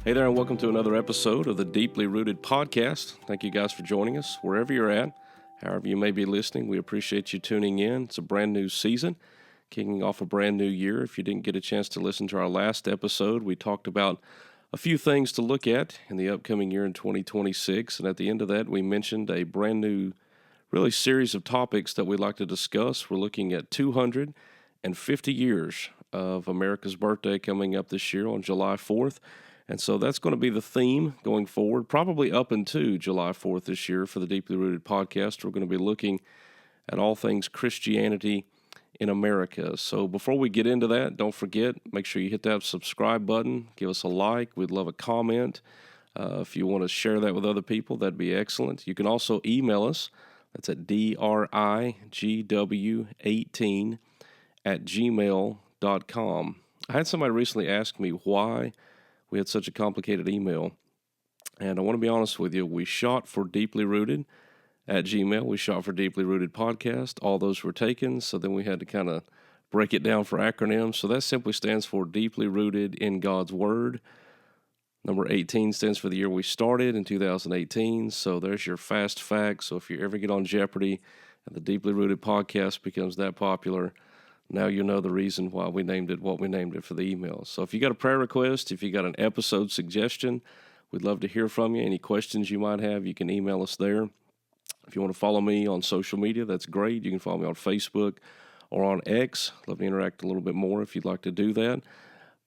Hey there, and welcome to another episode of the Deeply Rooted Podcast. Thank you guys for joining us, wherever you're at, however you may be listening. We appreciate you tuning in. It's a brand new season, kicking off a brand new year. If you didn't get a chance to listen to our last episode, we talked about a few things to look at in the upcoming year in 2026. And at the end of that, we mentioned a brand new, really series of topics that we'd like to discuss. We're looking at 250 years of America's birthday coming up this year on July 4th. And so that's going to be the theme going forward, probably up into July 4th this year for the Deeply Rooted Podcast. We're going to be looking at all things Christianity in America. So before we get into that, don't forget, make sure you hit that subscribe button, give us a like. We'd love a comment. If you want to share that with other people, that'd be excellent. You can also email us. That's at drigw18@gmail.com. I had somebody recently ask me why we had such a complicated email. And I want to be honest with you, we shot for Deeply Rooted at Gmail. We shot for Deeply Rooted Podcast. All those were taken, so then we had to kind of break it down for acronyms. So that simply stands for Deeply Rooted in God's Word. Number 18 stands for the year we started in 2018. So there's your fast fact. So if you ever get on Jeopardy and the Deeply Rooted Podcast becomes that popular, now you know the reason why we named it what we named it for the email. So if you got a prayer request, if you got an episode suggestion, we'd love to hear from you. Any questions you might have, you can email us there. If you want to follow me on social media, that's great. You can follow me on Facebook or on X. Love to interact a little bit more if you'd like to do that.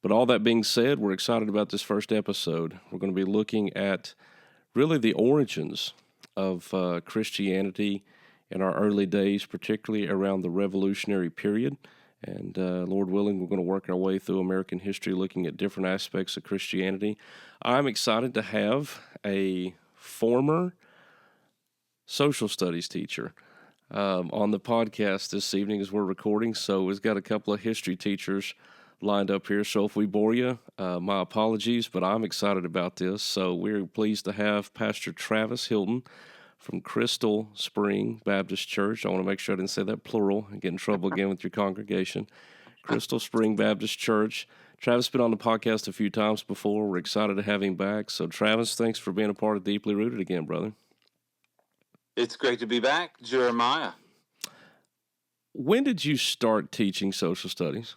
But all that being said, we're excited about this first episode. We're going to be looking at really the origins of Christianity in our early days, particularly around the Revolutionary period. And Lord willing, we're going to work our way through American history looking at different aspects of Christianity. I'm excited to have a former social studies teacher on the podcast this evening as we're recording. So we've got a couple of history teachers lined up here. So if we bore you, my apologies, but I'm excited about this. So we're pleased to have Pastor Travis Hilton from Crystal Spring Baptist Church. I want to make sure I didn't say that plural and get in trouble again with your congregation. Crystal Spring Baptist Church. Travis has been on the podcast a few times before. We're excited to have him back. So Travis, thanks for being a part of Deeply Rooted again, brother. It's great to be back, Jeremiah. When did you start teaching social studies?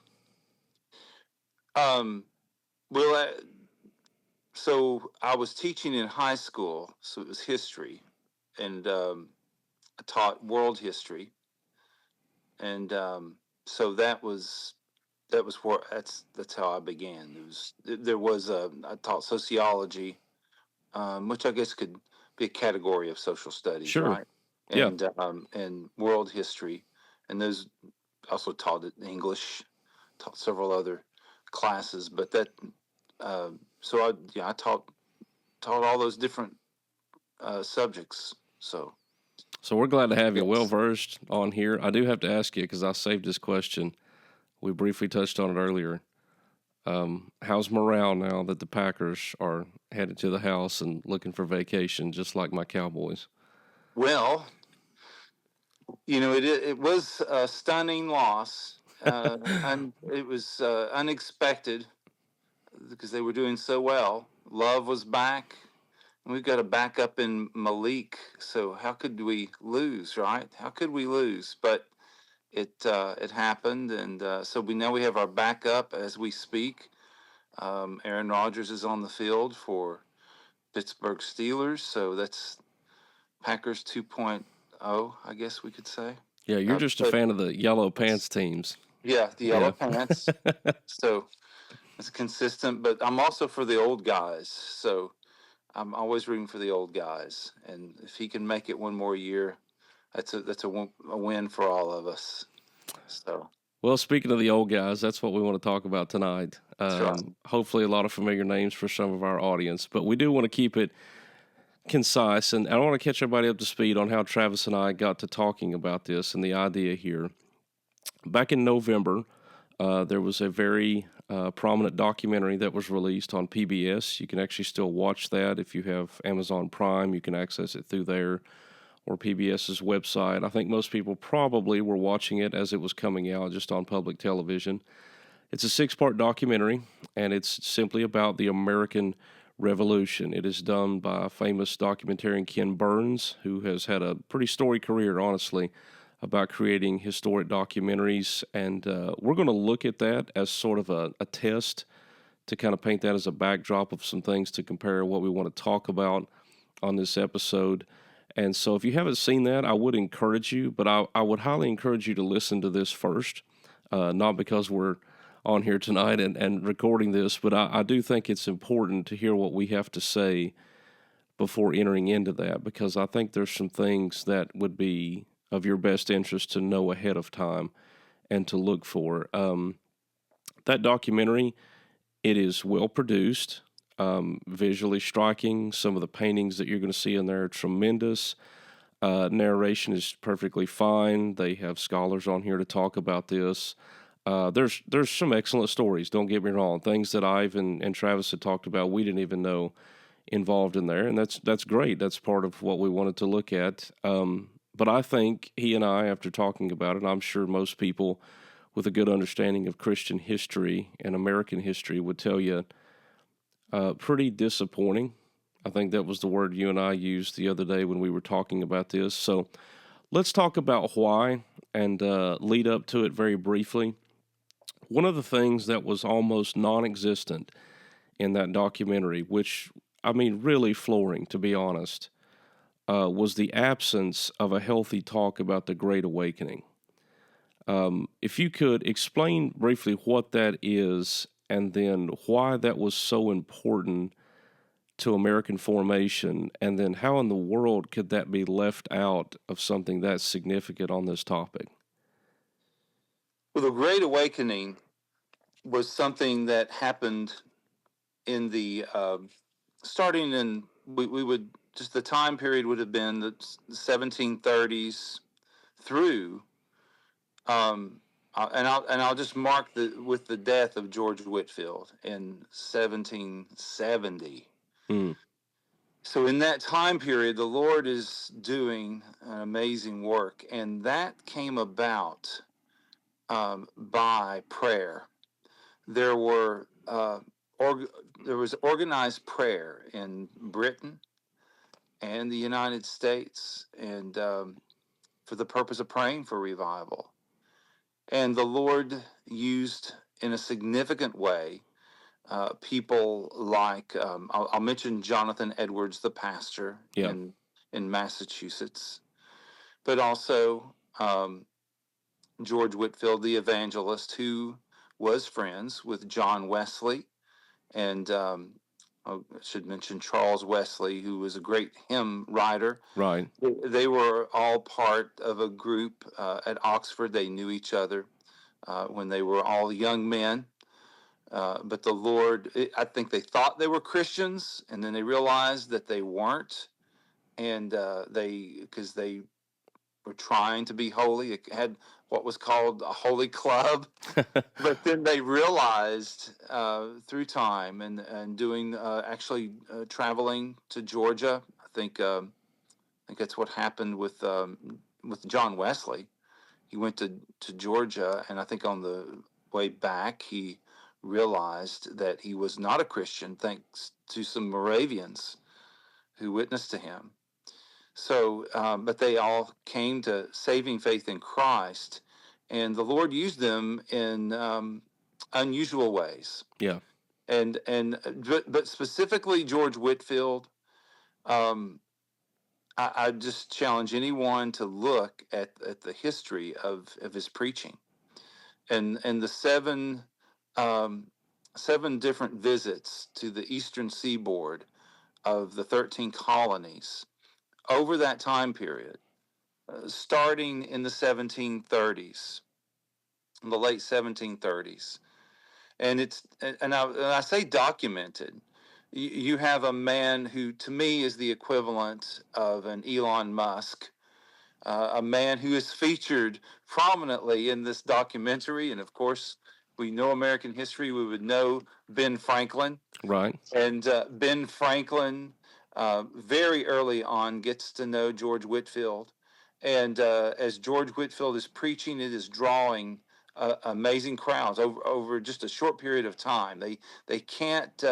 So I was teaching in high school, so it was history, and I taught world history, and so that's how I began. I taught sociology, which I guess could be a category of social studies, Sure. right? Yeah. And world history, and those also taught English, taught several other classes, but that so I taught all those different subjects. So we're glad to have you yes. well versed on here. I do have to ask you because I saved this question. We briefly touched on it earlier. How's morale now that the Packers are headed to the house and looking for vacation, just like my Cowboys? Well, it was a stunning loss, and it was unexpected because they were doing so well. Love was back, and we've got a backup in Malik. So how could we lose, right? How could we lose? But it happened, and so we have our backup as we speak. Aaron Rodgers is on the field for Pittsburgh Steelers, so that's Packers 2.0, I guess we could say. Yeah, you're just a fan of the yellow pants teams. Yeah, the yellow pants. So it's consistent, but I'm also for the old guys. So I'm always rooting for the old guys, and if he can make it one more year, that's a win for all of us. So. Well, speaking of the old guys, that's what we want to talk about tonight. Right. Hopefully a lot of familiar names for some of our audience, but we do want to keep it concise, and I want to catch everybody up to speed on how Travis and I got to talking about this and the idea here. Back in November, there was a very prominent documentary that was released on PBS. You can actually still watch that if you have Amazon Prime. You can access it through there or PBS's website. I think most people probably were watching it as it was coming out just on public television. It's a 6-part documentary, and it's simply about the American Revolution. It is done by famous documentarian Ken Burns, who has had a pretty storied career, honestly, about creating historic documentaries. And we're going to look at that as sort of a test to kind of paint that as a backdrop of some things to compare what we want to talk about on this episode. And so if you haven't seen that, I would encourage you, but I would highly encourage you to listen to this first, not because we're on here tonight and recording this, but I do think it's important to hear what we have to say before entering into that, because I think there's some things that would be of your best interest to know ahead of time and to look for. That documentary, it is well produced, visually striking. Some of the paintings that you're going to see in there are tremendous. Narration is perfectly fine. They have scholars on here to talk about this. There's some excellent stories, don't get me wrong. Things that Ivan and Travis had talked about we didn't even know involved in there, and that's great. That's part of what we wanted to look at. But I think he and I, after talking about it, I'm sure most people with a good understanding of Christian history and American history would tell you pretty disappointing. I think that was the word you and I used the other day when we were talking about this. So let's talk about why and lead up to it very briefly. One of the things that was almost non-existent in that documentary, which, I mean, really flooring, to be honest, was the absence of a healthy talk about the Great Awakening. If you could explain briefly what that is and then why that was so important to American formation, and then how in the world could that be left out of something that's significant on this topic? Well, the Great Awakening was something that happened in the starting in we would just the time period would have been the 1730s through and I'll just mark with the death of George Whitefield in 1770. Mm, So in that time period, the Lord is doing an amazing work, and that came about by prayer. There were there was organized prayer in Britain and the United States, and for the purpose of praying for revival. And the Lord used in a significant way people like I'll mention Jonathan Edwards, the pastor yeah, in Massachusetts, but also George Whitefield, the evangelist, who was friends with John Wesley, and I should mention Charles Wesley, who was a great hymn writer. right. They were all part of a group at Oxford. They knew each other when they were all young men. But the Lord, I think they thought they were Christians, and then they realized that they weren't, and because they were trying to be holy, it had what was called a holy club. But then they realized through time and doing actually traveling to Georgia. I think that's what happened with John Wesley. He went to Georgia, and I think on the way back he realized that he was not a Christian, thanks to some Moravians who witnessed to him. So, but they all came to saving faith in Christ, and the Lord used them in unusual ways. Yeah, But specifically George Whitefield, um, I just challenge anyone to look at the history of his preaching and the um, seven different visits to the eastern seaboard of the 13 colonies over that time period, starting in the 1730s, in the late 1730s. And I say documented. You have a man who, to me, is the equivalent of an Elon Musk, a man who is featured prominently in this documentary. And of course, we know American history. We would know Ben Franklin. right. And Ben Franklin, very early on, gets to know George Whitefield. And as George Whitefield is preaching, it is drawing amazing crowds over just a short period of time. They can't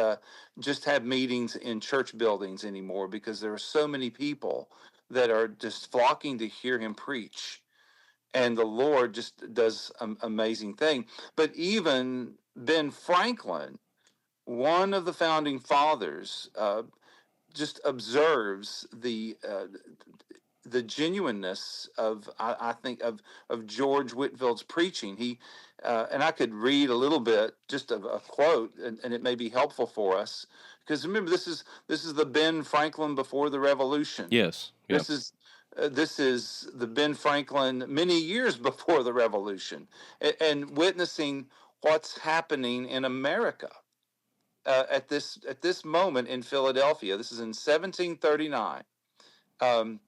just have meetings in church buildings anymore because there are so many people that are just flocking to hear him preach. And the Lord just does an amazing thing. But even Ben Franklin, one of the founding fathers, just observes the genuineness of I think of George Whitfield's preaching. He and I could read a little bit just of a quote, and it may be helpful for us because remember this is the Ben Franklin before the Revolution. Yes. Yeah. This is the Ben Franklin many years before the Revolution, and witnessing what's happening in America at this moment in Philadelphia. This is in 1739. Um,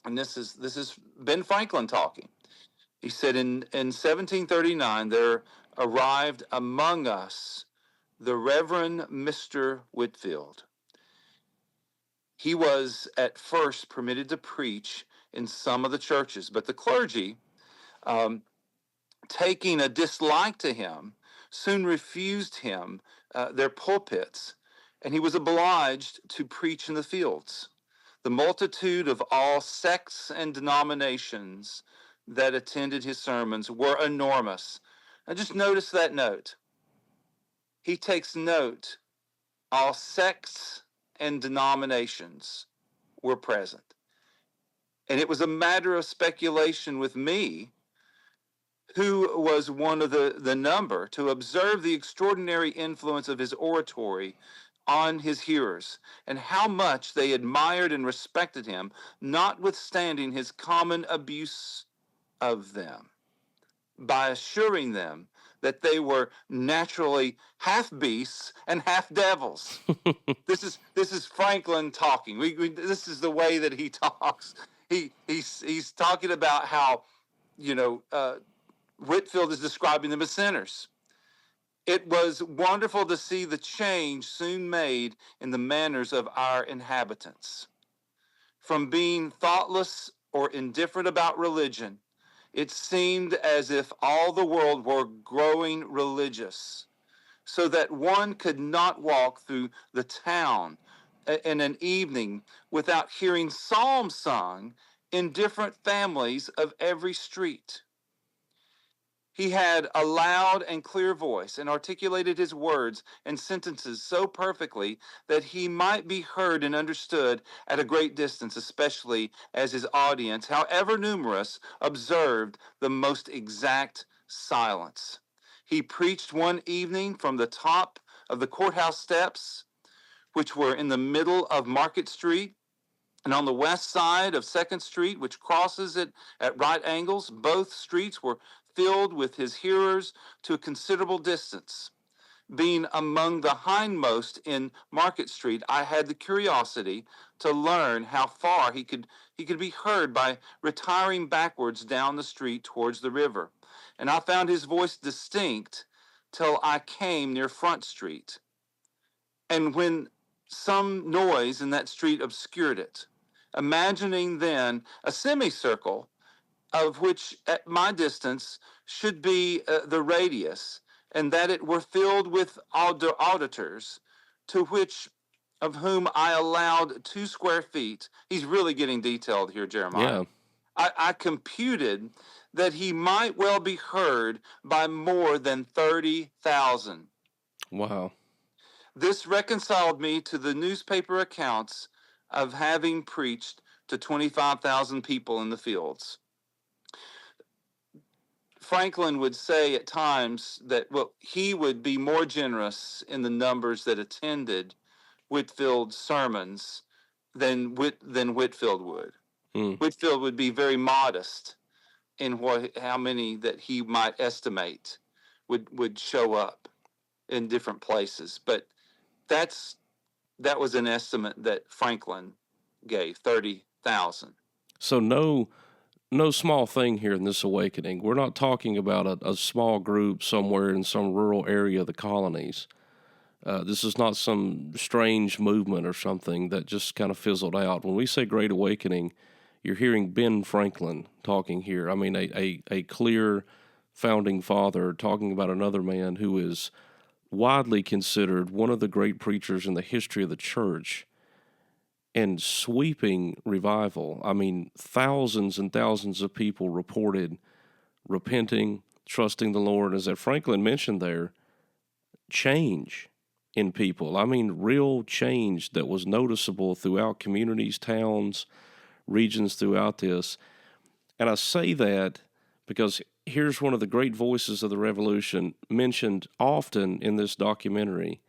and this is Ben Franklin talking. He said in 1739 there arrived among us the Reverend Mr. Whitfield. He was at first permitted to preach in some of the churches, but the clergy, um, taking a dislike to him, soon refused him their pulpits, and he was obliged to preach in the fields. The multitude of all sects and denominations that attended his sermons were enormous. Now just notice that note. He takes note, all sects and denominations were present. And it was a matter of speculation with me, who was one of the number, to observe the extraordinary influence of his oratory on his hearers, and how much they admired and respected him, notwithstanding his common abuse of them, by assuring them that they were naturally half beasts and half devils. This is Franklin talking. This is the way that he talks. He's talking about how, you know, Whitfield is describing them as sinners. It was wonderful to see the change soon made in the manners of our inhabitants. From being thoughtless or indifferent about religion, it seemed as if all the world were growing religious, so that one could not walk through the town in an evening without hearing psalms sung in different families of every street. He had a loud and clear voice and articulated his words and sentences so perfectly that he might be heard and understood at a great distance, especially as his audience, however numerous, observed the most exact silence. He preached one evening from the top of the courthouse steps, which were in the middle of Market Street, and on the west side of Second Street, which crosses it at right angles. Both streets were filled with his hearers to a considerable distance. Being among the hindmost in Market Street, I had the curiosity to learn how far he could be heard by retiring backwards down the street towards the river. And I found his voice distinct till I came near Front Street. And when some noise in that street obscured it, imagining then a semicircle, of which at my distance should be the radius, and that it were filled with auditors, to which of whom I allowed 2 square feet. He's really getting detailed here, Jeremiah. Yeah. I computed that he might well be heard by more than 30,000. Wow. This reconciled me to the newspaper accounts of having preached to 25,000 people in the fields. Franklin would say at times that, well, he would be more generous in the numbers that attended Whitfield's sermons than Whitfield would. Whitfield would be very modest in how many that he might estimate would show up in different places. But that was an estimate that Franklin gave, 30,000. So no small thing here in this awakening. We're not talking about a small group somewhere in some rural area of the colonies. This is not some strange movement or something that just kind of fizzled out. When we say Great Awakening, you're hearing Ben Franklin talking here. I mean, a clear, founding father talking about another man who is widely considered one of the great preachers in the history of the church and sweeping revival. I mean, thousands and thousands of people reported repenting, trusting the Lord. As that Franklin mentioned there, change in people. I mean, real change that was noticeable throughout communities, towns, regions throughout this. And I say that because here's one of the great voices of the revolution mentioned often in this documentary,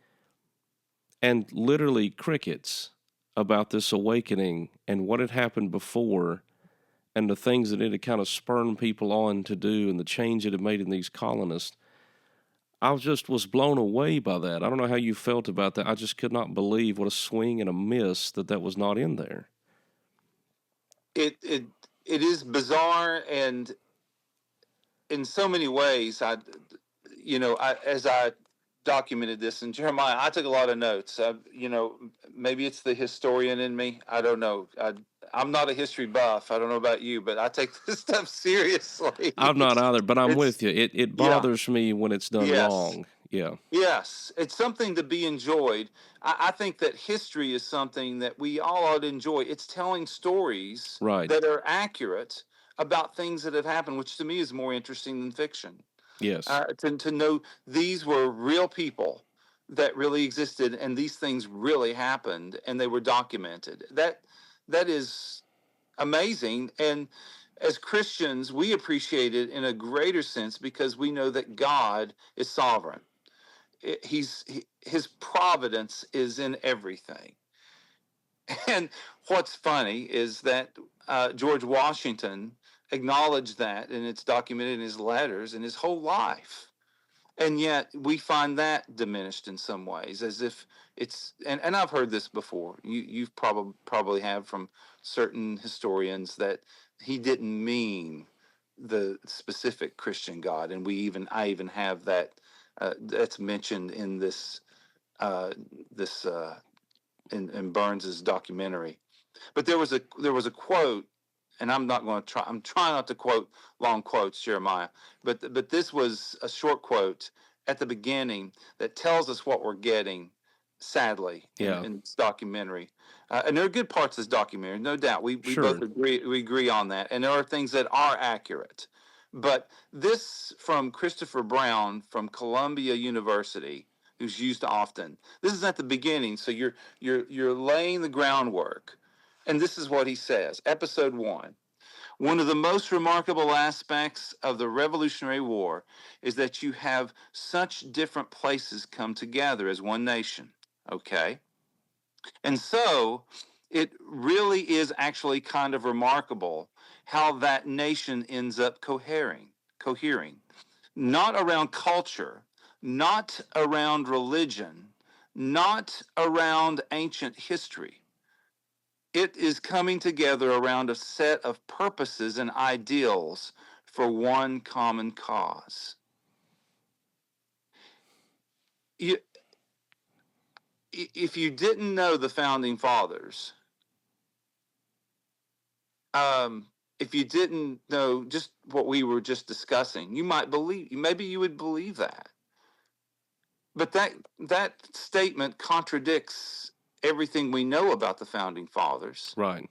and literally crickets about this awakening and what had happened before and the things that it had kind of spurned people on to do and the change it had made in these colonists. I just was blown away by that. I don't know how you felt about that. I just could not believe what a swing and a miss that was not in there. It is bizarre, and in so many ways, as I documented this in Jeremiah, I took a lot of notes. Maybe it's the historian in me. I don't know. I'm not a history buff. I don't know about you, but I take this stuff seriously. I'm not either, but I'm It's with you. It yeah, bothers me when it's done yes. wrong. Yeah, Yes, it's something to be enjoyed. I think that history is something that we all ought to enjoy. It's telling stories right. that are accurate about things that have happened, which to me is more interesting than fiction. Yes, To know these were real people that really existed, and these things really happened, and they were documented. That is amazing, and as Christians, we appreciate it in a greater sense because we know that God is sovereign. His providence is in everything. And what's funny is that George Washington acknowledged that, and it's documented in his letters and his whole life. And yet we find that diminished in some ways, as if and I've heard this before. You've probably have from certain historians that he didn't mean the specific Christian God, and I even have that that's mentioned in uh, this in Burns's documentary. But there was a quote, and I'm not going to try. I'm trying not to quote long quotes, Jeremiah. But this was a short quote at the beginning that tells us what we're getting. Sadly, yeah, in this documentary, and there are good parts of this documentary, no doubt. We both sure. agree on that, and there are things that are accurate. But this from Christopher Brown from Columbia University, who's used often. This is at the beginning, so you're laying the groundwork. And this is what he says. Episode 1. One of the most remarkable aspects of the Revolutionary War is that you have such different places come together as one nation. Okay? And so it really is actually kind of remarkable how that nation ends up cohering, not around culture, not around religion, not around ancient history. It is coming together around a set of purposes and ideals for one common cause. You, if you didn't know the founding fathers, um, if you didn't know just what we were just discussing, maybe you would believe that. But that statement contradicts everything we know about the founding fathers Right.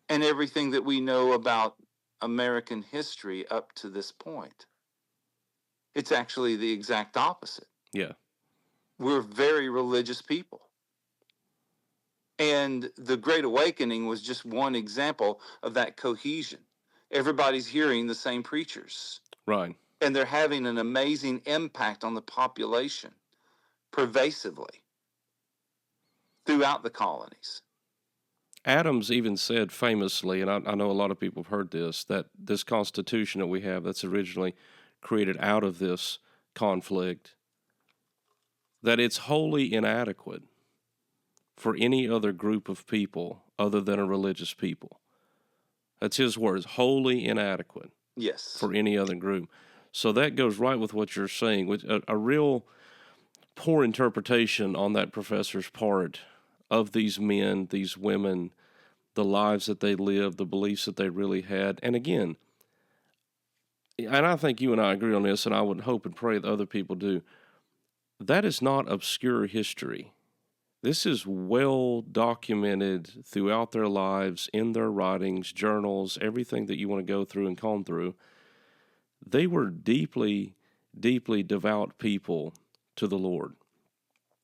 and everything that we know about American history up to this point. It's actually the exact opposite. Yeah. We're very religious people. And the Great Awakening was just one example of that cohesion. Everybody's hearing the same preachers, Right. and they're having an amazing impact on the population pervasively throughout the colonies. Adams even said famously, and I know a lot of people have heard this, that this Constitution that we have that's originally created out of this conflict, that it's wholly inadequate for any other group of people other than a religious people. That's his words, wholly inadequate Yes. for any other group. So that goes right with what you're saying, with a real poor interpretation on that professor's part of these men, these women, the lives that they lived, the beliefs that they really had. And again, and I think you and I agree on this, and I would hope and pray that other people do. That is not obscure history. This is well documented throughout their lives, in their writings, journals, everything that you want to go through and comb through. They were deeply, deeply devout people to the Lord.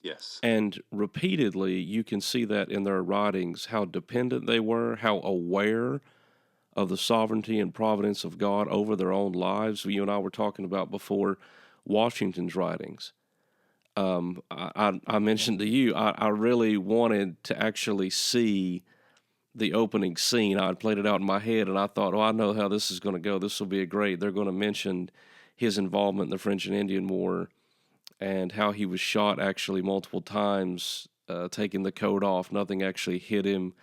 Yes. And repeatedly, you can see that in their writings, how dependent they were, how aware of the sovereignty and providence of God over their own lives. You and I were talking about before Washington's writings. I mentioned to you, I really wanted to actually see the opening scene. I had played it out in my head, and I thought, oh, I know how this is going to go. This will be a great. They're going to mention his involvement in the French and Indian War and how he was shot actually multiple times, taking the coat off. Nothing actually hit him.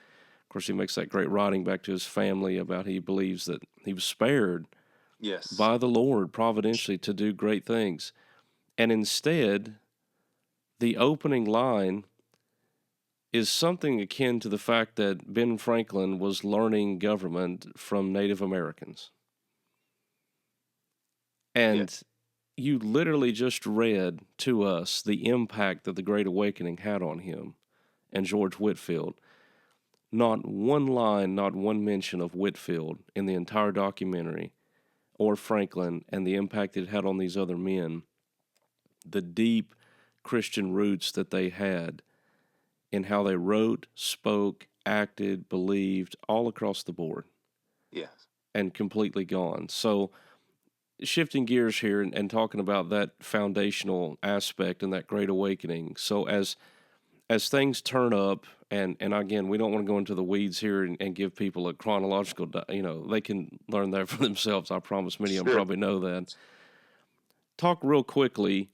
Of course, he makes that great writing back to his family about he believes that he was spared Yes. by the Lord providentially to do great things. And instead, the opening line is something akin to the fact that Ben Franklin was learning government from Native Americans. Yeah. And you literally just read to us the impact that the Great Awakening had on him and George Whitefield. Not one line, not one mention of Whitefield in the entire documentary, or Franklin and the impact it had on these other men, the deep Christian roots that they had in how they wrote, spoke, acted, believed, all across the board, Yes. and completely gone. So, shifting gears here and talking about that foundational aspect and that great awakening. So, as things turn up, and again, we don't want to go into the weeds here and give people a chronological, they can learn that for themselves. I promise many of them Sure. probably know that. Talk real quickly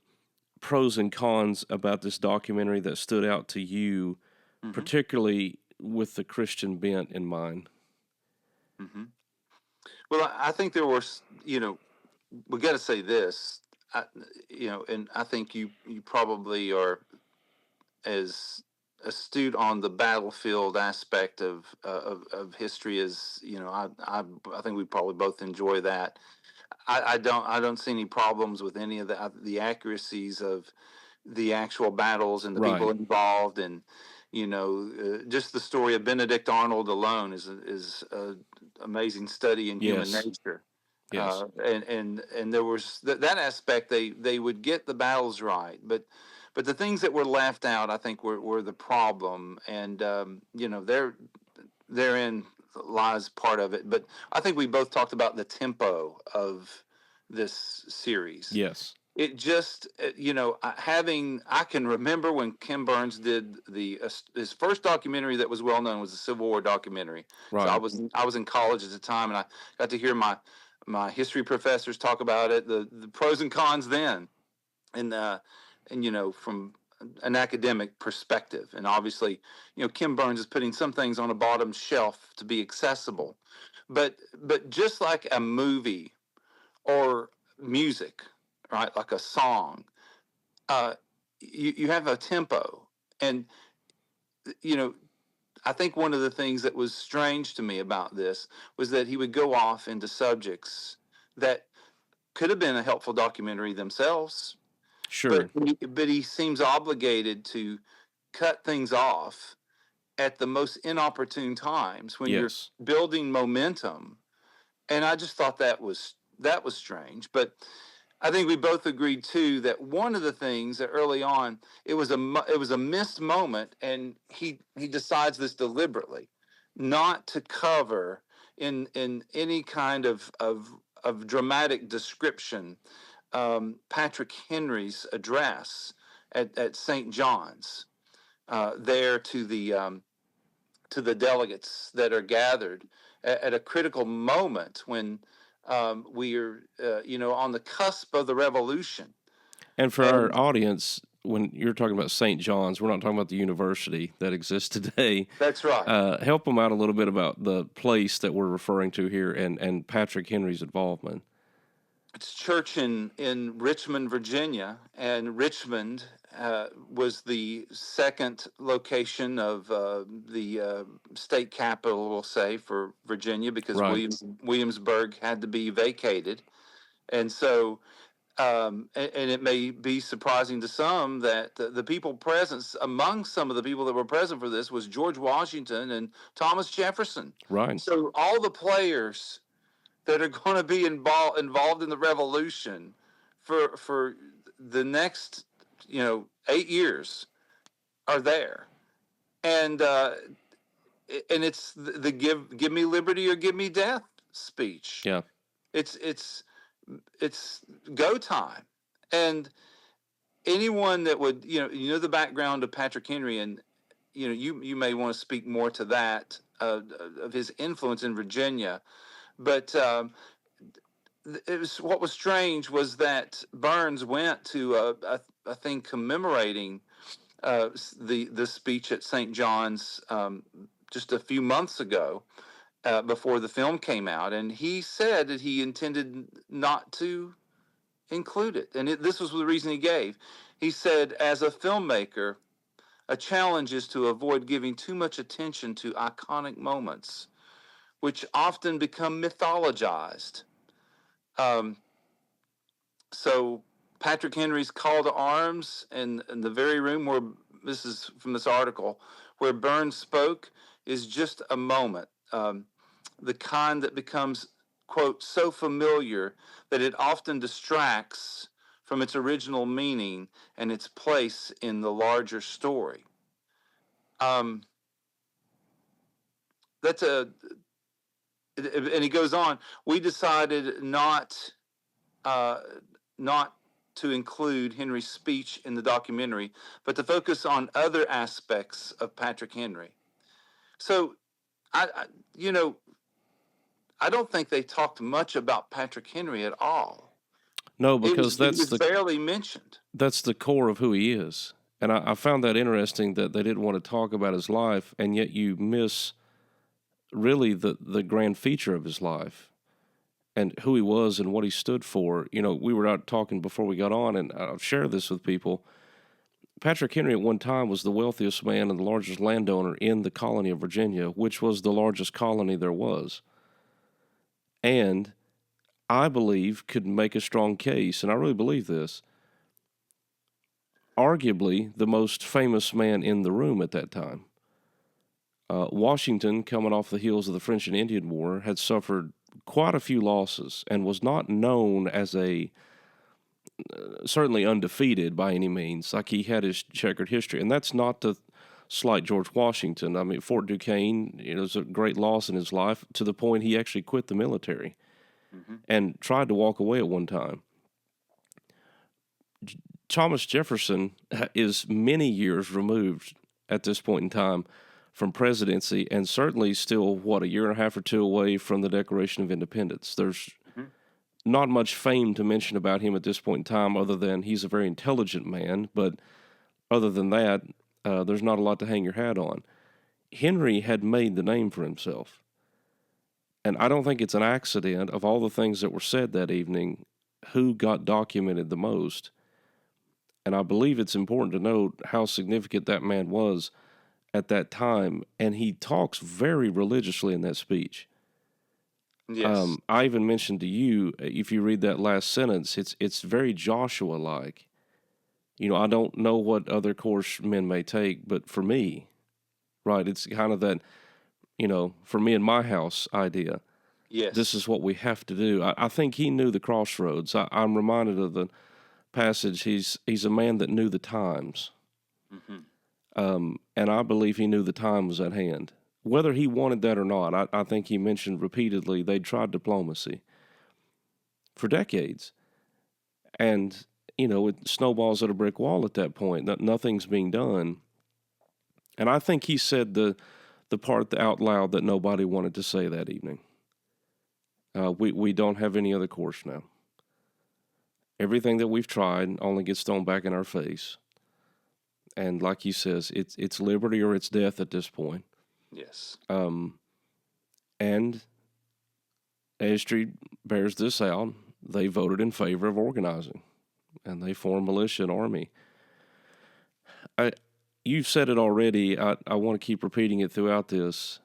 pros and cons about this documentary that stood out to you, Mm-hmm. particularly with the Christian bent in mind. Mm-hmm. Well, I think there was, we got to say this, I, and I think you probably are as astute on the battlefield aspect of history as I think we probably both enjoy that. I don't see any problems with any of the accuracies of the actual battles and the people Right. involved, and just the story of Benedict Arnold alone is a amazing study in human Yes. nature. Yes. And there was that aspect. They would get the battles right, but the things that were left out, I think, were the problem. And therein lies part of it. But I think we both talked about the tempo of this series. Yes. It just, having, I can remember when Kim Burns did his first documentary that was well known was the Civil War documentary. So I Right. was I was in college at the time, and I got to hear my history professors talk about it, the pros and cons then, and from an academic perspective. And obviously, Kim Burns is putting some things on a bottom shelf to be accessible, but just like a movie or music, right? Like a song, uh, you have a tempo, and you know. I think one of the things that was strange to me about this was that he would go off into subjects that could have been a helpful documentary themselves, but Sure. but he seems obligated to cut things off at the most inopportune times when you're Yes. building momentum. And I just thought that was strange. But I think we both agreed too that one of the things that early on it was a missed moment, and he decides this deliberately, not to cover in any kind of dramatic description Patrick Henry's address at St. John's, there to the delegates that are gathered at a critical moment when we are, on the cusp of the revolution. And for our And audience, when you're talking about St. John's, we're not talking about the university that exists today. that's right. Help them out a little bit about the place that we're referring to here and Patrick Henry's involvement. It's church in Richmond, Virginia, and Richmond was the second location of the state capital, we'll say, for Virginia, because Right. Williamsburg had to be vacated. And so, and it may be surprising to some that the people present, among some of the people that were present for this, was George Washington and Thomas Jefferson. Right. So all the players that are going to be involved in the revolution for the next 8 years are there, and it's the give me liberty or give me death speech. Yeah. It's go time, and anyone that would the background of Patrick Henry, and you may want to speak more to that of his influence in Virginia, but it was what was strange was that Burns went to a thing commemorating the speech at St. John's just a few months ago, before the film came out, and he said that he intended not to include it, and this was the reason he gave. He said, as a filmmaker, a challenge is to avoid giving too much attention to iconic moments, which often become mythologized. Um, so Patrick Henry's call to arms in the very room where, this is from this article, where Burns spoke, is just a moment, the kind that becomes, quote, so familiar that it often distracts from its original meaning and its place in the larger story. That's a, and he goes on. We decided uh, not to include Henry's speech in the documentary, but to focus on other aspects of Patrick Henry. So, I I don't think they talked much about Patrick Henry at all. No, He because was barely mentioned. that's the core of who he is. And I found that interesting that they didn't want to talk about his life, and yet you miss really the grand feature of his life and who he was and what he stood for. We were out talking before we got on, and I've shared this with people. Patrick Henry at one time was the wealthiest man and the largest landowner in the colony of Virginia, which was the largest colony there was. And I believe could make a strong case, and I really believe this, arguably the most famous man in the room at that time. Washington, coming off the heels of the French and Indian War, had suffered quite a few losses and was not known as certainly undefeated by any means. Like, he had his checkered history, and that's not to slight George Washington. I mean, Fort Duquesne, was a great loss in his life, to the point he actually quit the military and tried to walk away at one time. Thomas Jefferson is many years removed at this point in time from presidency, and certainly still, a year and a half or two away from the Declaration of Independence. There's not much fame to mention about him at this point in time, other than he's a very intelligent man, but other than that, there's not a lot to hang your hat on. Henry had made the name for himself, and I don't think it's an accident, of all the things that were said that evening, who got documented the most. And I believe it's important to note how significant that man was at that time, and he talks very religiously in that speech. Yes. I even mentioned to you, if you read that last sentence, it's very Joshua-like. I don't know what other course men may take, but for me, right, it's kind of that, for me and my house idea. Yes. This is what we have to do. I think he knew the crossroads. I'm reminded of the passage. He's a man that knew the times. And I believe he knew the time was at hand. Whether he wanted that or not, I think he mentioned repeatedly they'd tried diplomacy for decades. And, it snowballs at a brick wall at that point. Nothing's being done. And I think he said the part out loud that nobody wanted to say that evening. We don't have any other course now. Everything that we've tried only gets thrown back in our face. And like he says, it's liberty or it's death at this point. Yes. And history bears this out. They voted in favor of organizing, and they formed militia and army. You've said it already. I want to keep repeating it throughout this.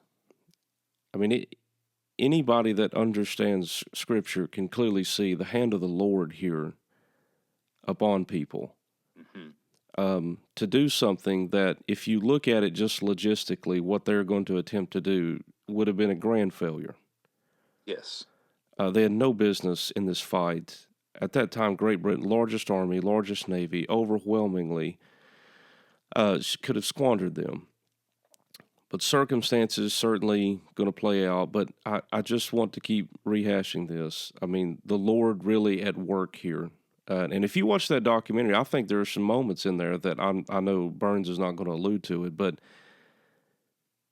I mean, anybody that understands Scripture can clearly see the hand of the Lord here upon people. To do something that, if you look at it just logistically, what they're going to attempt to do would have been a grand failure. Yes. They had no business in this fight. At that time, Great Britain, largest army, largest navy, overwhelmingly, could have squandered them. But circumstances certainly going to play out. But I just want to keep rehashing this. I mean, the Lord really at work here. And if you watch that documentary, I think there are some moments in there that I know Burns is not going to allude to it, but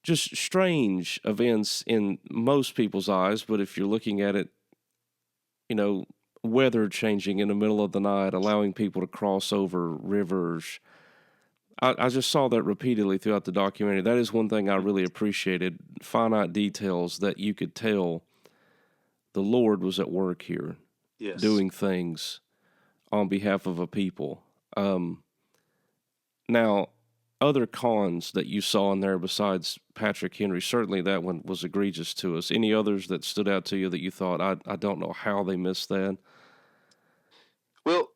just strange events in most people's eyes. But if you're looking at it, you know, weather changing in the middle of the night, allowing people to cross over rivers. I just saw that repeatedly throughout the documentary. That is one thing I really appreciated, finite details that you could tell the Lord was at work here, Yes. doing things on behalf of a people. Now, other cons that you saw in there besides Patrick Henry, certainly that one was egregious to us. Any others that stood out to you that you thought, I don't know how they missed that? Well,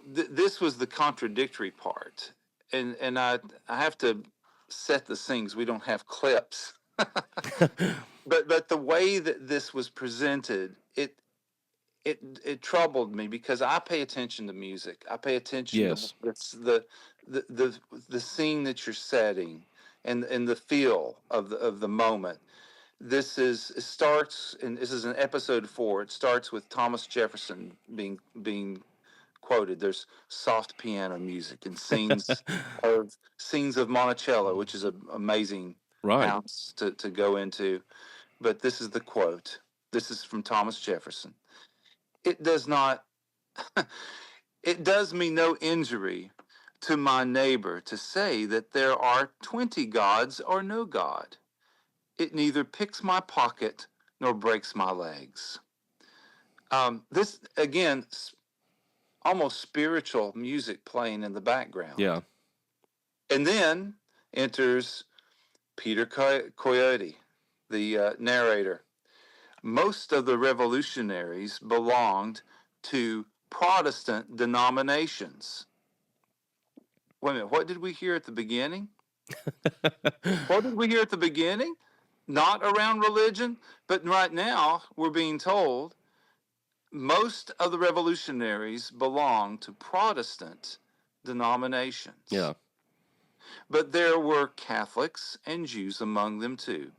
this was the contradictory part, and I have to set the scenes. We don't have clips, but the way that this was presented, it troubled me because I pay attention to music. I pay attention to Yes. the scene that you're setting and the feel of the moment. It starts, and this is in episode 4. It starts with Thomas Jefferson being quoted. There's soft piano music and scenes of Monticello, which is an amazing Right. house to go into. But this is the quote. This is from Thomas Jefferson. It does not it does me no injury to my neighbor to say that there are 20 gods or no God. It neither picks my pocket nor breaks my legs. This again, almost spiritual music playing in the background. Yeah. And then enters Peter Coyote, the narrator. Most of the revolutionaries belonged to Protestant denominations. Wait a minute, what did we hear at the beginning? What did we hear at the beginning? Not around religion, but right now we're being told most of the revolutionaries belong to Protestant denominations. Yeah. But there were Catholics and Jews among them too,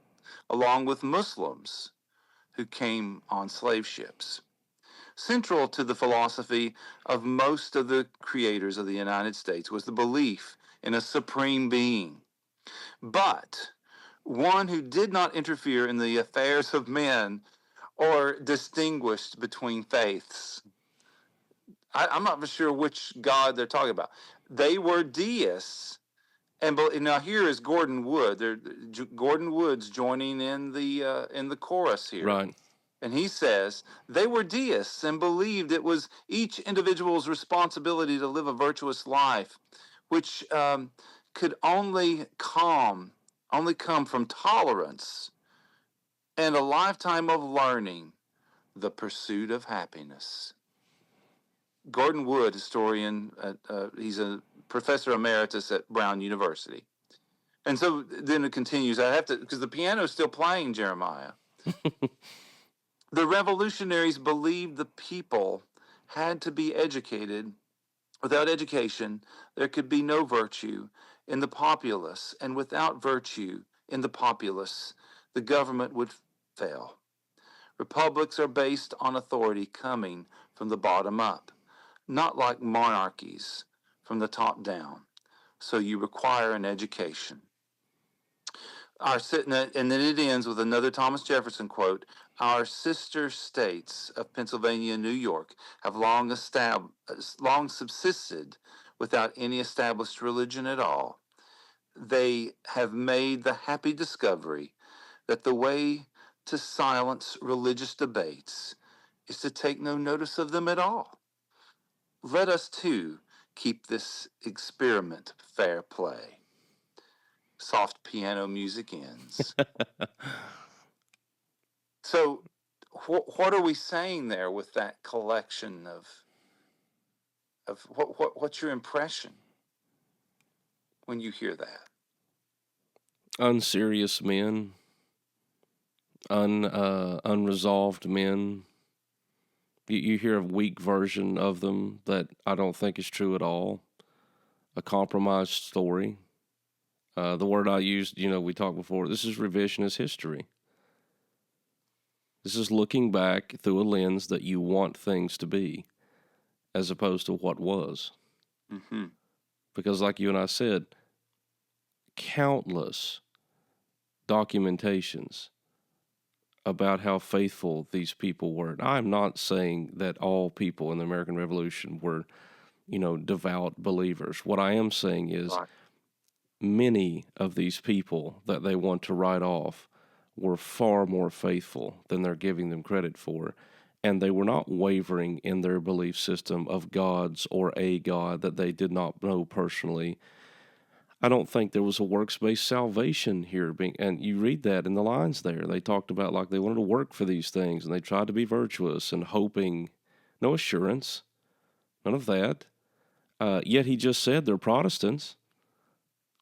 along with Muslims who came on slave ships. Central to the philosophy of most of the creators of the United States was the belief in a supreme being, but one who did not interfere in the affairs of men or distinguished between faiths. I'm not sure which God they're talking about. They were deists. And now here is Gordon Wood. Gordon Wood's joining in the chorus here. Right. And he says they were deists and believed it was each individual's responsibility to live a virtuous life, which could only come from tolerance and a lifetime of learning, the pursuit of happiness. Gordon Wood, historian, he's a professor emeritus at Brown University. And so then it continues. I have to, because the piano is still playing, Jeremiah. The revolutionaries believed the people had to be educated. Without education, there could be no virtue in the populace, and without virtue in the populace, the government would fail. Republics are based on authority coming from the bottom up, not like monarchies from the top down. So you require an education. And then it ends with another Thomas Jefferson quote. Our sister states of Pennsylvania and New York have long subsisted without any established religion at all. They have made the happy discovery that the way to silence religious debates is to take no notice of them at all. Let us, too, keep this experiment fair play. Soft piano music ends. So, what are we saying there with that collection of what's your impression when you hear that? Unserious men, unresolved men. You hear a weak version of them that I don't think is true at all. A compromised story. The word I used, we talked before, this is revisionist history. This is looking back through a lens that you want things to be, as opposed to what was. Mm-hmm. Because, like you and I said, countless documentations about how faithful these people were. I'm not saying that all people in the American Revolution were, devout believers. What I am saying is Right. many of these people that they want to write off were far more faithful than they're giving them credit for. And they were not wavering in their belief system of gods or a God that they did not know personally. I don't think there was a works-based salvation here and you read that in the lines there. They talked about like they wanted to work for these things and they tried to be virtuous and hoping. No assurance, none of that. Yet he just said they're Protestants,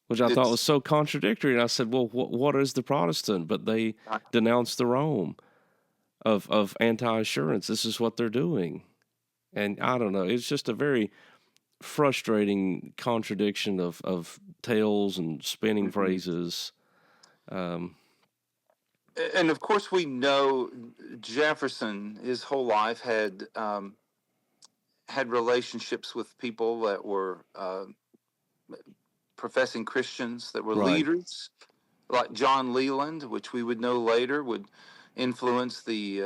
which I thought was It's so contradictory. And I said, well, what is the Protestant? But they denounced the Rome of anti-assurance. This is what they're doing. And I don't know. It's just a very frustrating contradiction of tales and spinning mm-hmm. phrases. Um, And of course, we know Jefferson, his whole life, had relationships with people that were professing Christians, that were right. leaders, like John Leland, which we would know later would influence the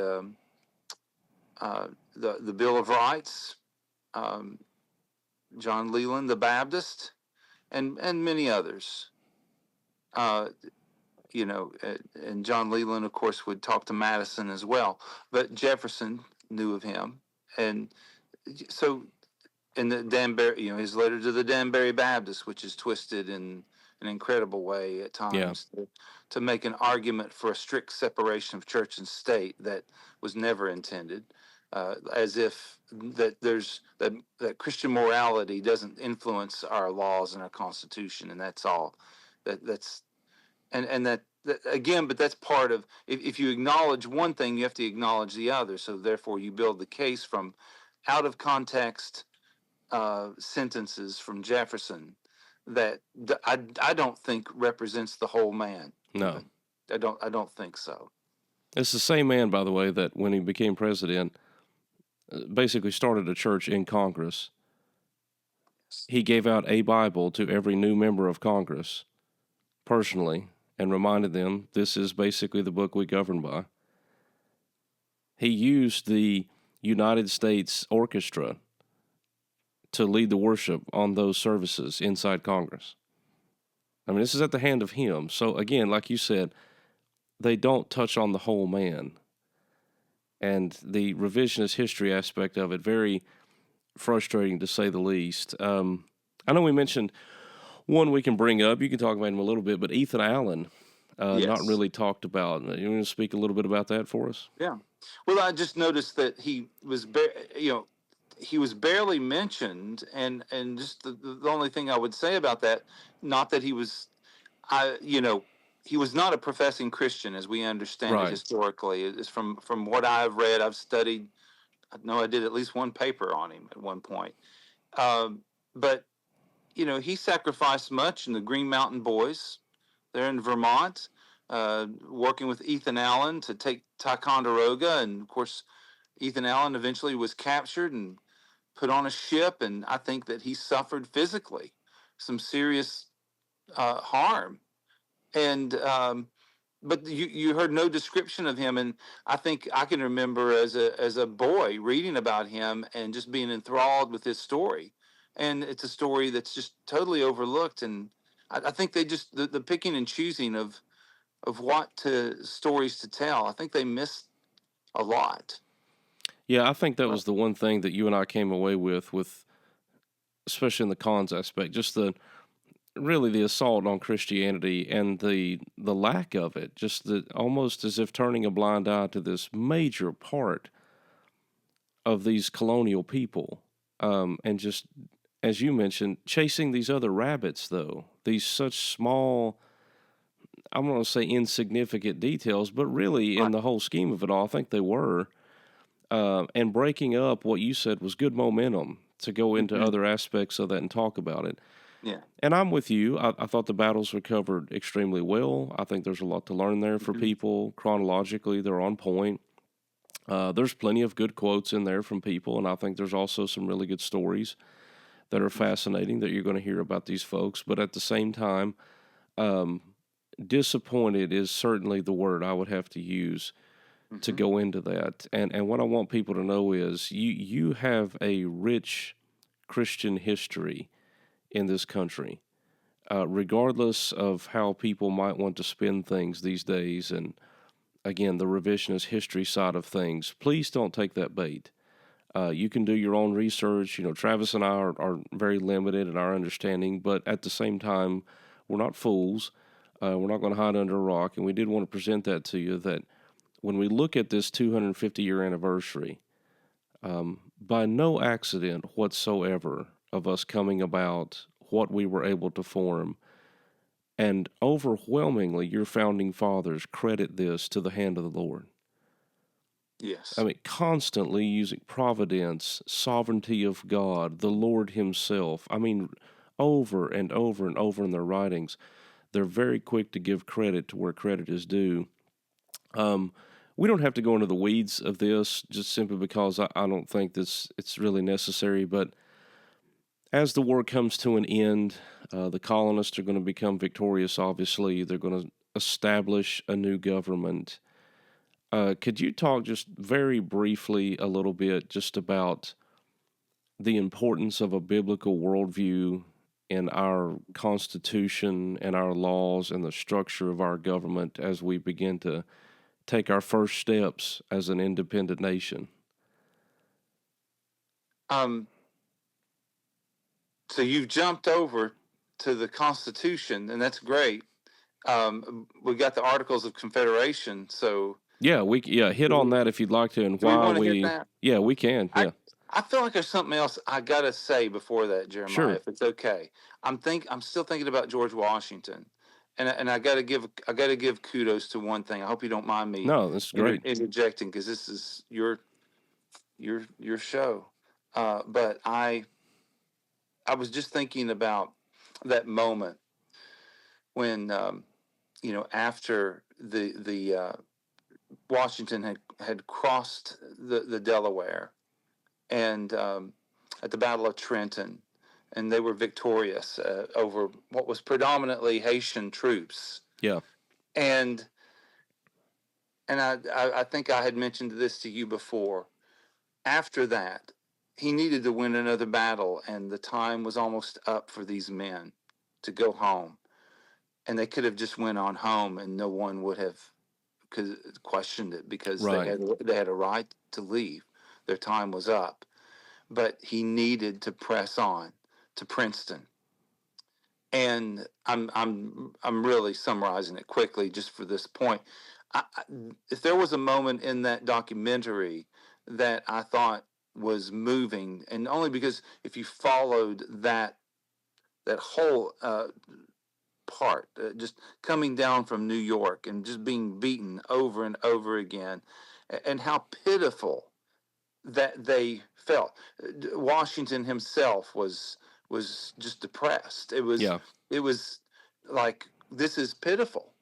Bill of Rights. Um, John Leland, the Baptist, and many others. Uh, and John Leland, of course, would talk to Madison as well. But Jefferson knew of him, and so in the Danbury, his letter to the Danbury Baptist, which is twisted in an incredible way at Yeah. times to make an argument for a strict separation of church and state that was never intended, as if that Christian morality doesn't influence our laws and our Constitution, and that's all. That's and that again, but that's part of if you acknowledge one thing, you have to acknowledge the other. So therefore, you build the case from out of context sentences from Jefferson that I don't think represents the whole man. No. Even I don't think so. It's the same man, by the way, that when he became president, basically started a church in Congress. He gave out a Bible to every new member of Congress personally and reminded them this is basically the book we govern by. He used the United States Orchestra to lead the worship on those services inside Congress. I mean, this is at the hand of him. So again, like you said, they don't touch on the whole man. And the revisionist history aspect of it, very frustrating to say the least. I know we mentioned one we can bring up. You can talk about him a little bit, but Ethan Allen, not Yes. really talked about. You want to speak a little bit about that for us? Yeah. Well, I just noticed that he was barely mentioned, and just the only thing I would say about that, not that he was, he was not a professing Christian as we understand it Right. historically. It's from what I've read, I've studied. I know I did at least one paper on him at one point. But he sacrificed much in the Green Mountain Boys there in Vermont, working with Ethan Allen to take Ticonderoga, and of course, Ethan Allen eventually was captured and put on a ship, and I think that he suffered physically some serious harm. And but you heard no description of him, and I think I can remember as a boy reading about him and just being enthralled with his story. And it's a story that's just totally overlooked, and I think they just the picking and choosing of what stories to tell. I think they missed a lot. Yeah, I think that was the one thing that you and I came away with especially in the cons aspect, just the really the assault on Christianity and the lack of it, just the almost as if turning a blind eye to this major part of these colonial people, and just as you mentioned, chasing these other rabbits, though these such small, I'm going to say insignificant details, but really in Right. the whole scheme of it all, I think they were, and breaking up what you said was good momentum to go into Hmm. other aspects of that and talk about it. Yeah. And I'm with you. I thought the battles were covered extremely well. I think there's a lot to learn there for Hmm. people. Chronologically, they're on point. There's plenty of good quotes in there from people, and I think there's also some really good stories that are Hmm. fascinating that you're going to hear about these folks. But at the same time, um, disappointed is certainly the word I would have to use to Hmm. go into that. And what I want people to know is you have a rich Christian history in this country. Regardless of how people might want to spin things these days, and again, the revisionist history side of things, please don't take that bait. You can do your own research. You know, Travis and I are very limited in our understanding, but at the same time, we're not fools. We're not going to hide under a rock. And we did want to present that to you that when we look at this 250-year anniversary, by no accident whatsoever of us coming about, what we were able to form, and overwhelmingly, your founding fathers credit this to the hand of the Lord. I Yes. mean, constantly using providence, sovereignty of God, the Lord Himself. I mean, over and over and over in their writings, they're very quick to give credit to where credit is due. Um, we don't have to go into the weeds of this just simply because I don't think this it's really necessary. But as the war comes to an end, the colonists are going to become victorious. Obviously, they're going to establish a new government. Could you talk just very briefly a little bit just about the importance of a biblical worldview in our Constitution and our laws and the structure of our government as we begin to take our first steps as an independent nation? Um, so you've jumped over to the Constitution, and that's great. We got the Articles of Confederation. So Yeah, hit on that if you'd like to, and do we why want to hit we. that? Yeah, we can. I Yeah, I feel like there's something else I gotta say before that, Jeremiah, sure. if it's okay. I'm still thinking about George Washington, and I gotta give kudos to one thing. I hope you don't mind me No, this is great. interjecting because this is your show. But I was just thinking about that moment when after the Washington had crossed the Delaware and at the Battle of Trenton, and they were victorious over what was predominantly Haitian troops. Yeah, And I think I had mentioned this to you before. After that, he needed to win another battle, and the time was almost up for these men to go home. And they could have just went on home, and no one would have questioned it because right. they had a right to leave. Their time was up, but he needed to press on to Princeton. And I'm really summarizing it quickly just for this point. I, if there was a moment in that documentary that I thought was moving, and only because if you followed that whole part, just coming down from New York and just being beaten over and over again, and how pitiful that they felt. Washington himself was just depressed. Yeah, It was like, this is pitiful.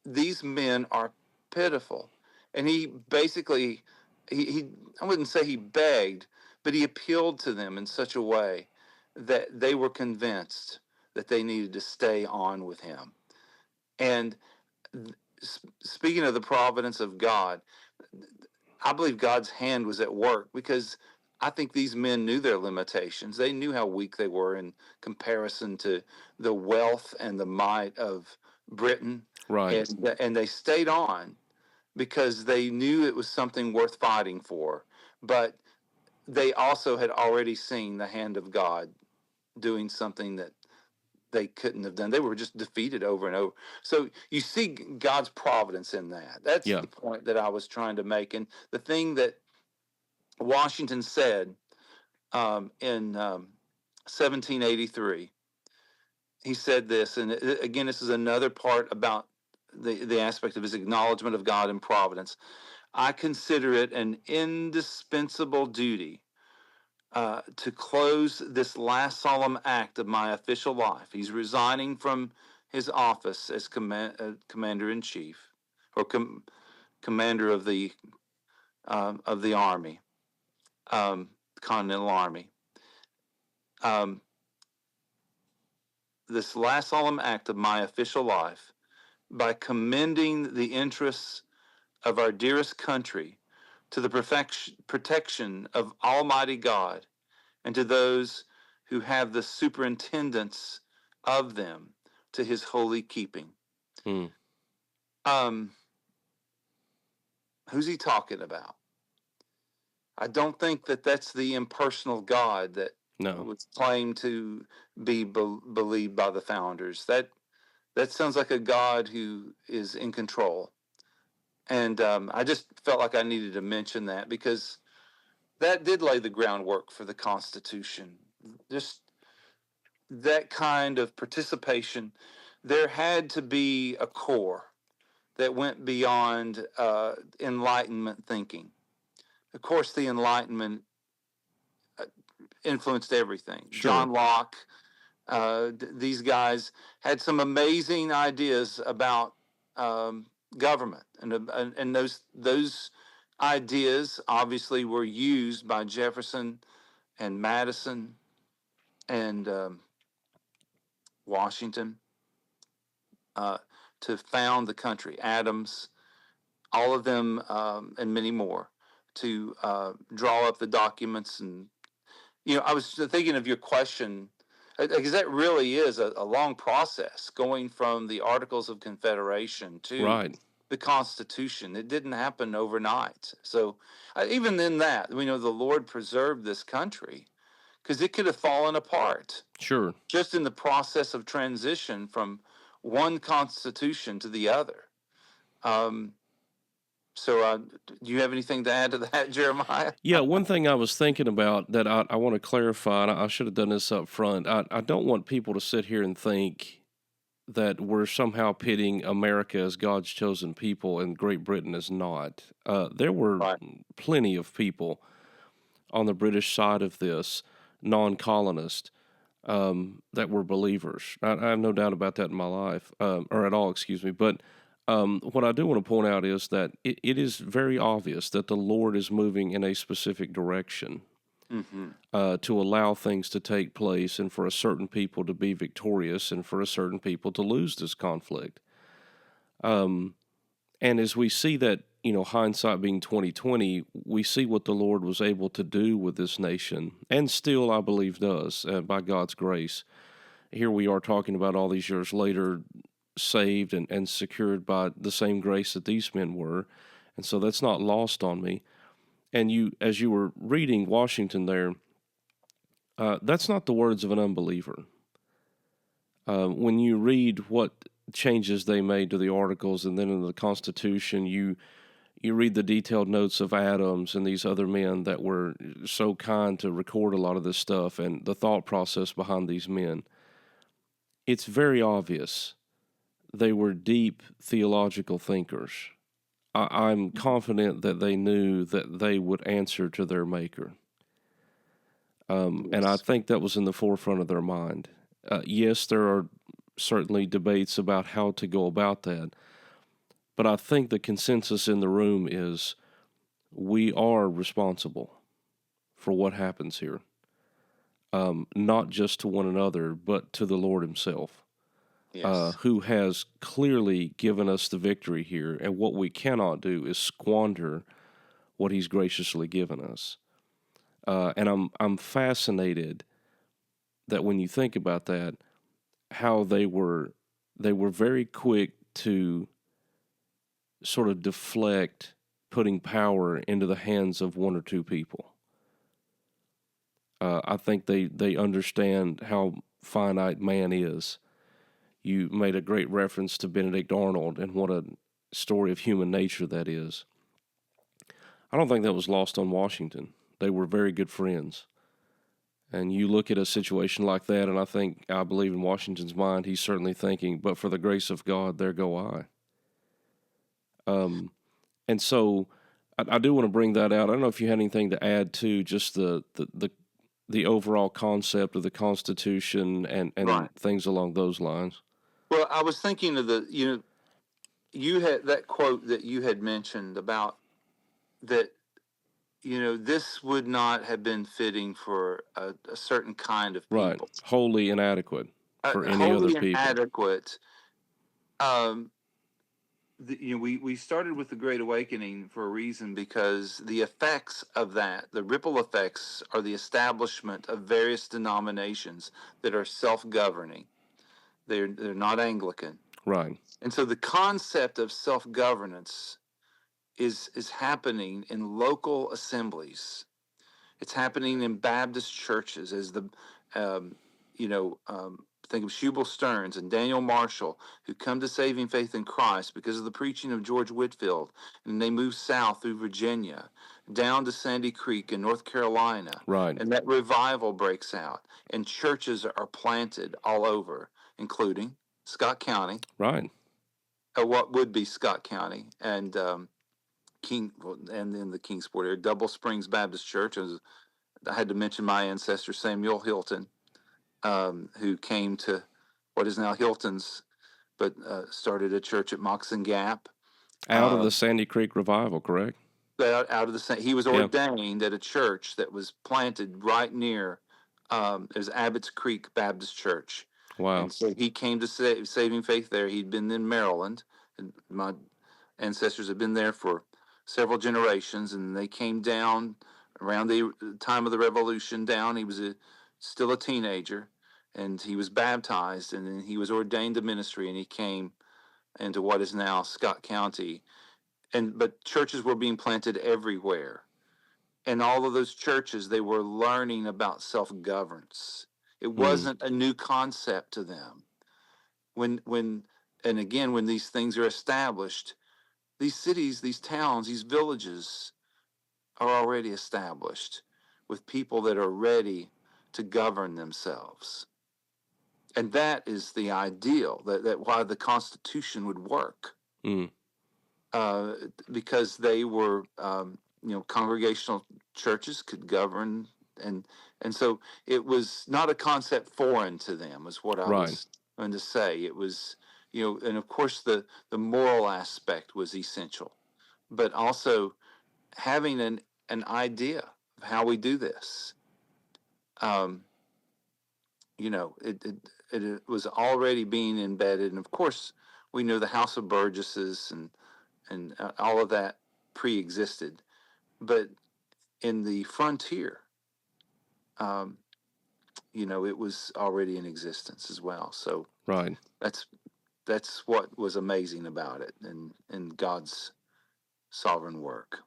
These men are pitiful, and he basically he I wouldn't say he begged, but he appealed to them in such a way that they were convinced that they needed to stay on with him. And speaking of the providence of God, I believe God's hand was at work because I think these men knew their limitations. They knew how weak they were in comparison to the wealth and the might of Britain. right. And they stayed on because they knew it was something worth fighting for. But they also had already seen the hand of God doing something that they couldn't have done. They were just defeated over and over. So you see God's providence in that. That's Yeah. the point that I was trying to make. And the thing that Washington said in 1783, he said this, and again, this is another part about the aspect of his acknowledgement of God and providence. I consider it an indispensable duty to close this last solemn act of my official life. He's resigning from his office as commander in chief, or commander of the army, Continental Army. This last solemn act of my official life, by commending the interests of our dearest country to the protection of Almighty God, and to those who have the superintendence of them to his holy keeping. Hmm. Who's he talking about? I don't think that that's the impersonal God that No. was claimed to be believed by the founders. That sounds like a God who is in control. And I just felt like I needed to mention that, because that did lay the groundwork for the Constitution. Just that kind of participation. There had to be a core that went beyond Enlightenment thinking. Of course, the Enlightenment influenced everything. Sure. John Locke, these guys had some amazing ideas about government, and those ideas obviously were used by Jefferson and Madison and Washington to found the country. Adams, all of them, and many more, to draw up the documents. And I was thinking of your question, because that really is a long process, going from the Articles of Confederation to Right. the Constitution. It didn't happen overnight. So even in that, we know the Lord preserved this country, because it could have fallen apart Sure. just in the process of transition from one constitution to the other. So do you have anything to add to that, Jeremiah? Yeah, one thing I was thinking about that I want to clarify, and I should have done this up front. I don't want people to sit here and think that we're somehow pitting America as God's chosen people and Great Britain as not. There were Right. plenty of people on the British side of this, non-colonist, that were believers. I have no doubt about that in my life, or at all, excuse me. But what I do want to point out is that it is very obvious that the Lord is moving in a specific direction to allow things to take place and for a certain people to be victorious and for a certain people to lose this conflict. And as we see that, hindsight being 2020, we see what the Lord was able to do with this nation, and still, I believe, does, by God's grace. Here we are talking about all these years later, saved and secured by the same grace that these men were. And so that's not lost on me. And as you were reading Washington there, that's not the words of an unbeliever. When you read what changes they made to the Articles and then in the Constitution, you read the detailed notes of Adams and these other men that were so kind to record a lot of this stuff and the thought process behind these men. It's very obvious they were deep theological thinkers. I'm confident that they knew that they would answer to their Maker. And I think that was in the forefront of their mind. Yes, there are certainly debates about how to go about that, but I think the consensus in the room is we are responsible for what happens here, not just to one another, but to the Lord himself, Yes. who has clearly given us the victory here, and what we cannot do is squander what he's graciously given us. And I'm fascinated that when you think about that, how they were very quick to sort of deflect putting power into the hands of one or two people. I think they understand how finite man is, You made a great reference to Benedict Arnold and what a story of human nature that is. I don't think that was lost on Washington. They were very good friends. And you look at a situation like that, and I believe in Washington's mind, he's certainly thinking, but for the grace of God, there go I. And so I do want to bring that out. I don't know if you had anything to add to just the overall concept of the Constitution and Right. things along those lines. Well, I was thinking of you had that quote that you had mentioned about that, this would not have been fitting for a certain kind of Right. people, Wholly inadequate for any other wholly people. inadequate. Um, we started with the Great Awakening for a reason, because the effects of that, the ripple effects, are the establishment of various denominations that are self-governing. They're not Anglican, Right. and so the concept of self-governance is happening in local assemblies. It's happening in Baptist churches, as um, think of Shubal Stearns and Daniel Marshall, who come to saving faith in Christ because of the preaching of George Whitefield, and they move south through Virginia, down to Sandy Creek in North Carolina, Right. and that revival breaks out, and churches are planted all over, including Scott County, Right. what would be Scott County, and and in the Kingsport area, Double Springs Baptist Church. I had to mention my ancestor Samuel Hilton, who came to what is now Hilton's, but started a church at Moxon Gap. Out of the Sandy Creek revival, correct? Out of he was Yeah. ordained at a church that was planted right near. It was Abbott's Creek Baptist Church, Wow. and so he came to saving faith there. He'd been in Maryland, and my ancestors had been there for several generations, and they came down around the time of the Revolution. Down, he was still a teenager, and he was baptized, and then he was ordained to ministry, and he came into what is now Scott County. But churches were being planted everywhere, and all of those churches, they were learning about self-governance. It wasn't a new concept to them. When and again, when these things are established, these cities, these towns, these villages are already established with people that are ready to govern themselves. And that is the ideal, that why the Constitution would work. Because they were, congregational churches could govern, and so it was not a concept foreign to them, is what I was going to say. It was, and of course the moral aspect was essential, but also having an idea of how we do this. It was already being embedded, and of course we know the House of Burgesses and all of that pre-existed, but in the frontier, it was already in existence as well. So Right. that's what was amazing about it, and God's sovereign work.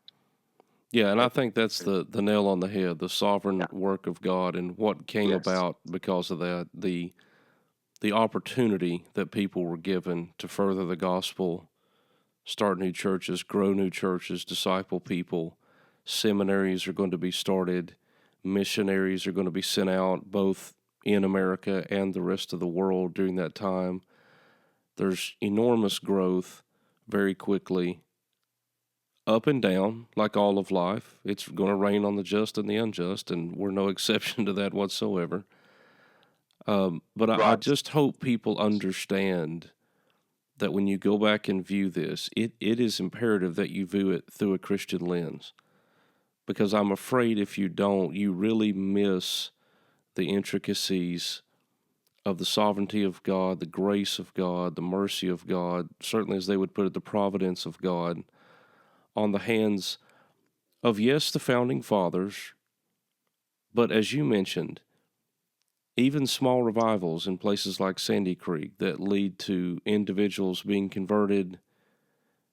Yeah, and I think that's the nail on the head, the sovereign work of God and what came about because of that, the opportunity that people were given to further the gospel, start new churches, grow new churches, disciple people. Seminaries are going to be started. Missionaries are going to be sent out both in America and the rest of the world during that time. There's enormous growth very quickly, up and down, like all of life. It's going to rain on the just and the unjust, and we're no exception to that whatsoever. But I just hope people understand that when you go back and view this, it is imperative that you view it through a Christian lens. Because I'm afraid if you don't, you really miss the intricacies of the sovereignty of God, the grace of God, the mercy of God, certainly as they would put it, the providence of God, on the hands of, yes, the founding fathers, but as you mentioned, even small revivals in places like Sandy Creek that lead to individuals being converted,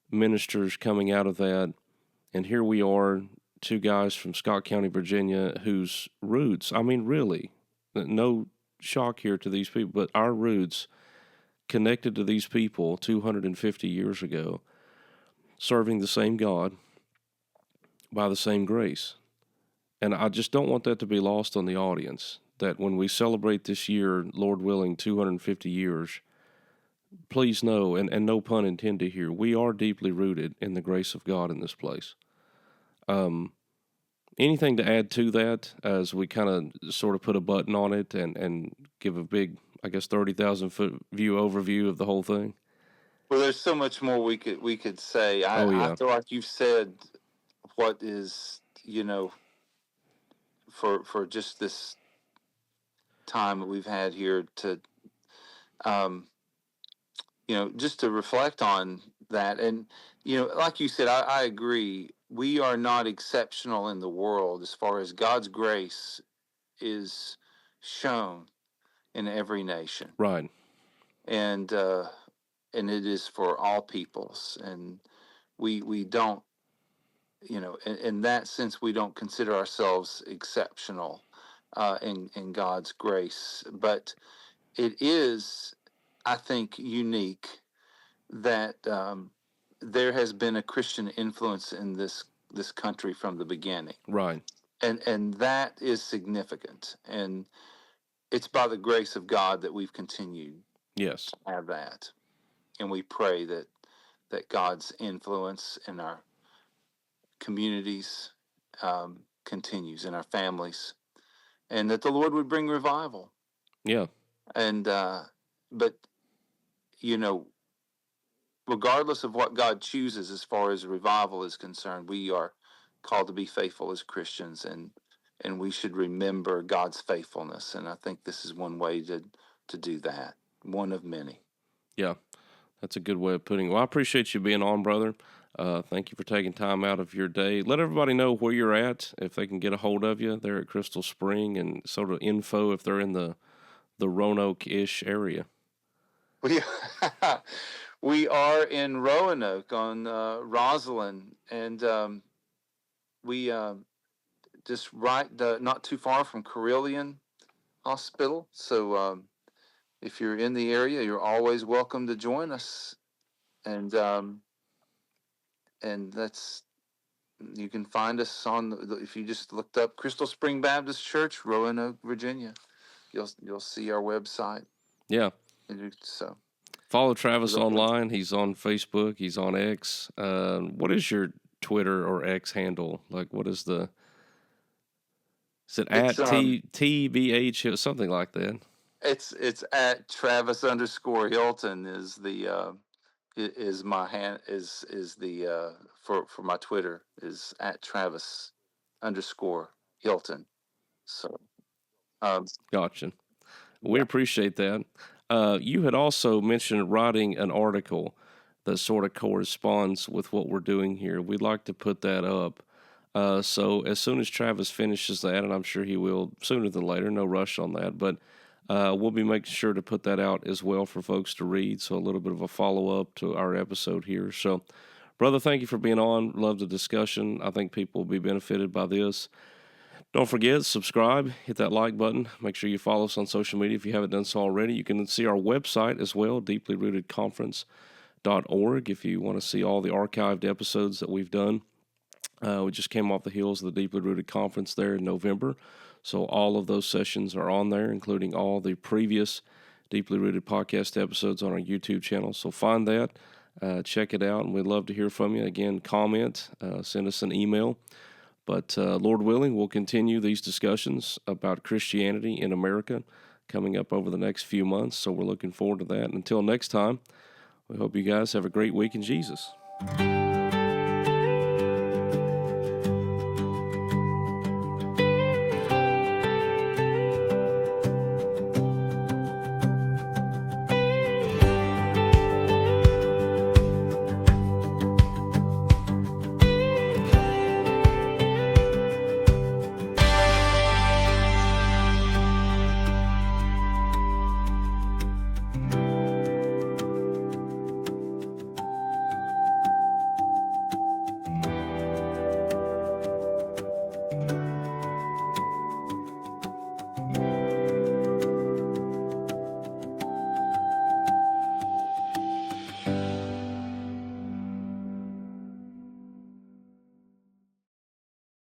ministers coming out of that, and here we are, two guys from Scott County, Virginia, whose roots, I mean, really, no shock here to these people, but our roots connected to these people 250 years ago, serving the same God by the same grace. And I just don't want that to be lost on the audience, that when we celebrate this year, Lord willing, 250 years, please know, and no pun intended here, we are deeply rooted in the grace of God in this place. Anything to add to that as we kind of sort of put a button on it and give a big, I guess, 30,000 foot view overview of the whole thing? Well, there's so much more we could say. Oh, I yeah. feel like you've said what is, for just this time that we've had here to, um, just to reflect on that. And, like you said, I agree. We are not exceptional in the world as far as God's grace is shown in every nation. Right. And it is for all peoples. And we don't, in that sense, we don't consider ourselves exceptional in God's grace. But it is, I think, unique that there has been a Christian influence in this country from the beginning, Right. and that is significant. And it's by the grace of God that we've continued Yes. to have that, and we pray that God's influence in our communities continues in our families, and that the Lord would bring revival. Yeah. And but you know, regardless of what God chooses as far as revival is concerned, we are called to be faithful as Christians, and we should remember God's faithfulness. And I think this is one way to do that, one of many. Yeah. That's a good way of putting it. Well, I appreciate you being on, brother. Thank you for taking time out of your day. Let everybody know where you're at, if they can get a hold of you there at Crystal Spring, and sort of info if they're in the Roanoke-ish area. We are in Roanoke on Roslyn, and we just not too far from Carillion Hospital. So if you're in the area, you're always welcome to join us. And that's you can find us if you just looked up Crystal Spring Baptist Church, Roanoke, Virginia. You'll see our website. Yeah. So follow Travis online. He's on Facebook. He's on X. What is your Twitter or X handle? Like, what is the? Is it at TBH something like that? It's at Travis_Hilton is the is my hand is the for my Twitter is at Travis_Hilton. So gotcha. We appreciate that. You had also mentioned writing an article that sort of corresponds with what we're doing here. We'd like to put that up. So as soon as Travis finishes that, and I'm sure he will sooner than later, no rush on that, but we'll be making sure to put that out as well for folks to read. So a little bit of a follow-up to our episode here. So, brother, thank you for being on. Love the discussion. I think people will be benefited by this. Don't forget, subscribe, hit that like button. Make sure you follow us on social media if you haven't done so already. You can see our website as well, deeplyrootedconference.org, if you want to see all the archived episodes that we've done. We just came off the heels of the Deeply Rooted Conference there in November. So all of those sessions are on there, including all the previous Deeply Rooted podcast episodes on our YouTube channel. So find that, check it out, and we'd love to hear from you. Again, comment, send us an email. But Lord willing, we'll continue these discussions about Christianity in America coming up over the next few months. So we're looking forward to that. And until next time, we hope you guys have a great week in Jesus.